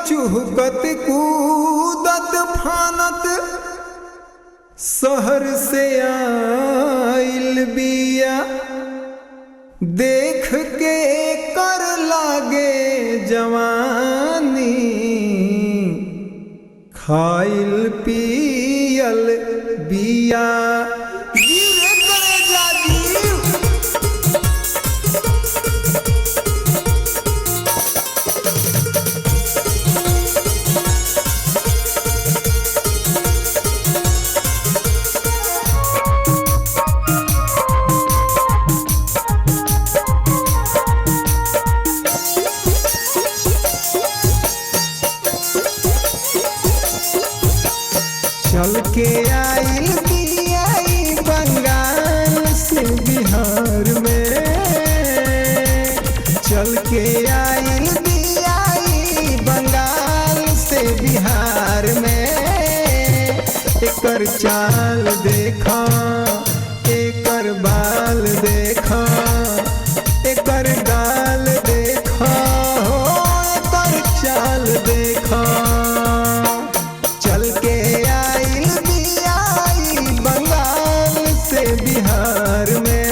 चुहकत कूदत फानत शहर से आइल बिया, देख के कर लागे जवानी, खाइल पियल बिया। चल के आइल बियाई बंगाल से बिहार में, चल के आइल बियाई बंगाल से बिहार में। एकर चाल देखा, एकर बाल देखा, एकर गाल देखा, हो एकर चाल देखा। चल के बिहार में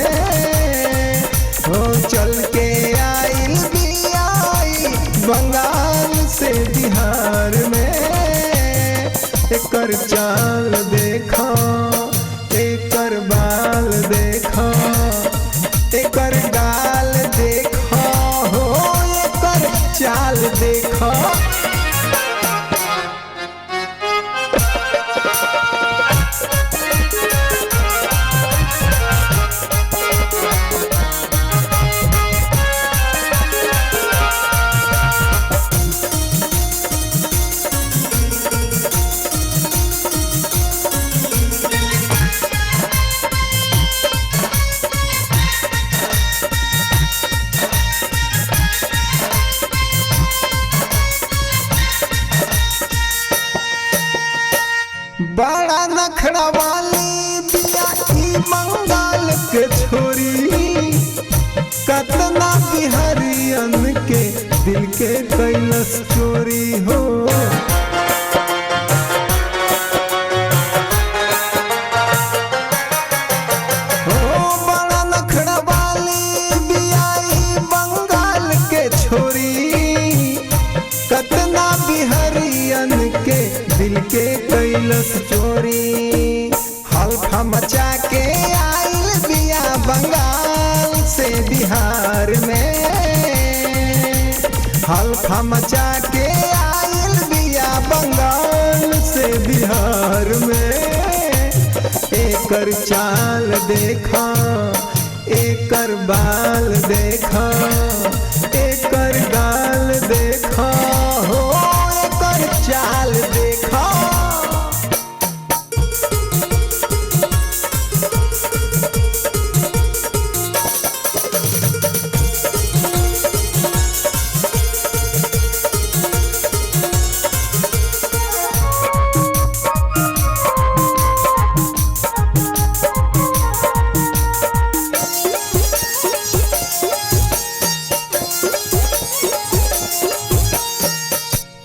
हो, चल के आइल बियाई बंगाल से बिहार में। एकर चाल देखा, एकर बाल देखा, एकर गाल देखा, हो एकर चाल देखा। बड़ा नखरा वाली बिया ई बंगाल के छोरी, कतना बिहारियन के दिल के कैलस चोरी हो। बड़ा नखरा वाली बिया ई बंगाल के छोरी, कतना बिहारियन के दिल के कैलस चोरी। हल्फा मचा के आइल बिया बंगाल से बिहार में, हल्फा मचा के आइल बिया बंगाल से बिहार में। एकर चाल देखा, एकर बाल देखा, एकर गाल देखा, हो एकर चाल देखा।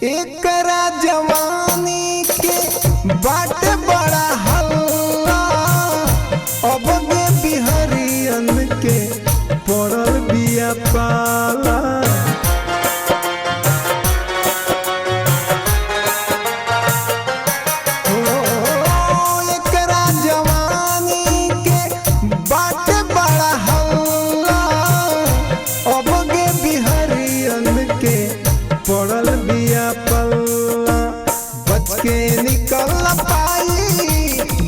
एकरा जवानी के बाट बड़ा हल्ला, अब गे बिहारियन के पड़ल बिया पाला। एकरा जवानी के बाट बड़ा हल्ला, अब गे बिहारियन के पड़ल बिया पल्ला। बच के निकल पाई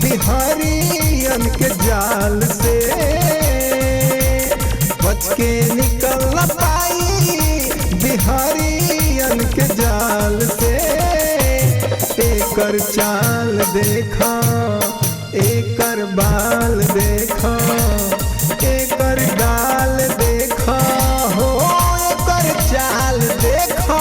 बिहारियन के जाल से, बच के निकल पाई बिहारियन के जाल से। एकर चाल देखा, एकर बाल देखा, एकर गाल देखा, हो एकर चाल देखा।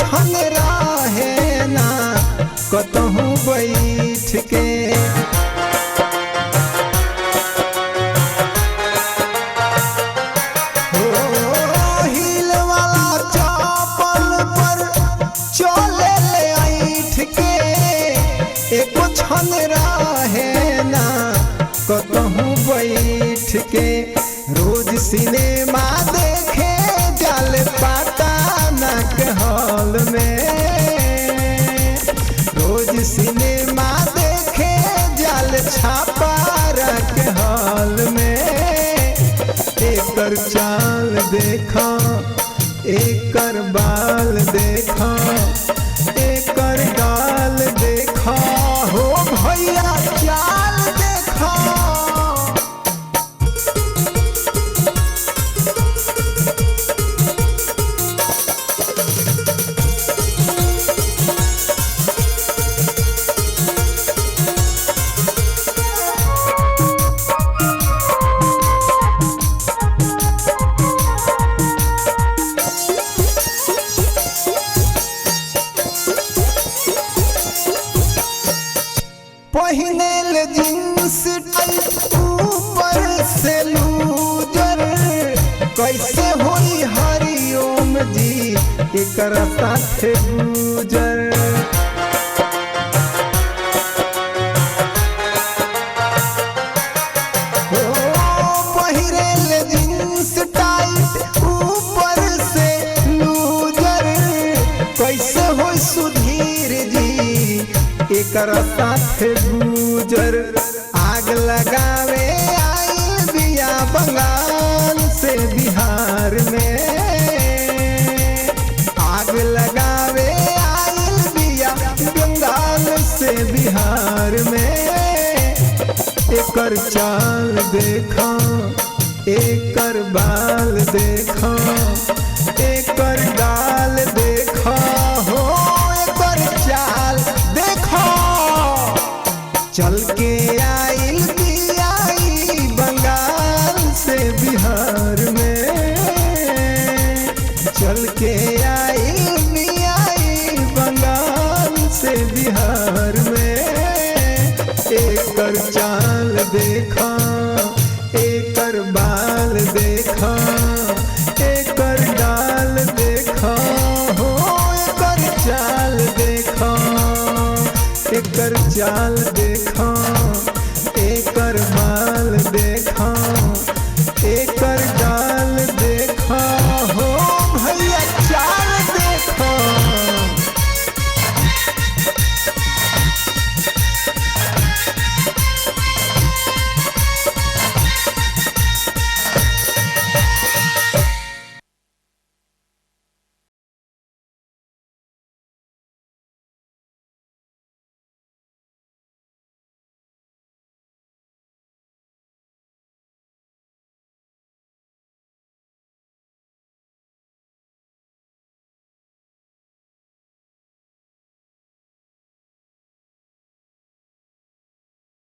क्षण रहे ना कतहूँ बैठ के। हिल वाला चप्पल पर चले ले ऐठ के, एको क्षण रहे ना कतहूँ बैठ के। रोज सिनेमा देखे जाल पटना के हॉल में, रोज सिनेमा देखे जाल छपारा के हॉल में। एकर चाल देखा, एकर बाल देखा, एकर गाल देखा, हो भैया चाल देखा। पहिनेल जींस टाइट ऊपर से लूजर, कैसे होई हरिओम जी एकर साथे गुजर। पहिरेल जींस टाइट ऊपर से लूजर, कैसे होई सुधीर जी एकर साथे गुजर। आग लगावे आइल बिया बंगाल से बिहार में, आग लगावे आइल बिया बंगाल से बिहार में। एकर चाल देखा, एकर बाल देखा, एकर गाल देखा, हो एकर चाल देखा। चल के आइल बियाई बंगाल से बिहार में, चल के आइल बियाई बंगाल से बिहार में। एकर चाल देखा, एकर बाल देखा, एकर गाल देखा, हो एकर चाल देखा, एकर चाल देखा, एकर बाल देखा।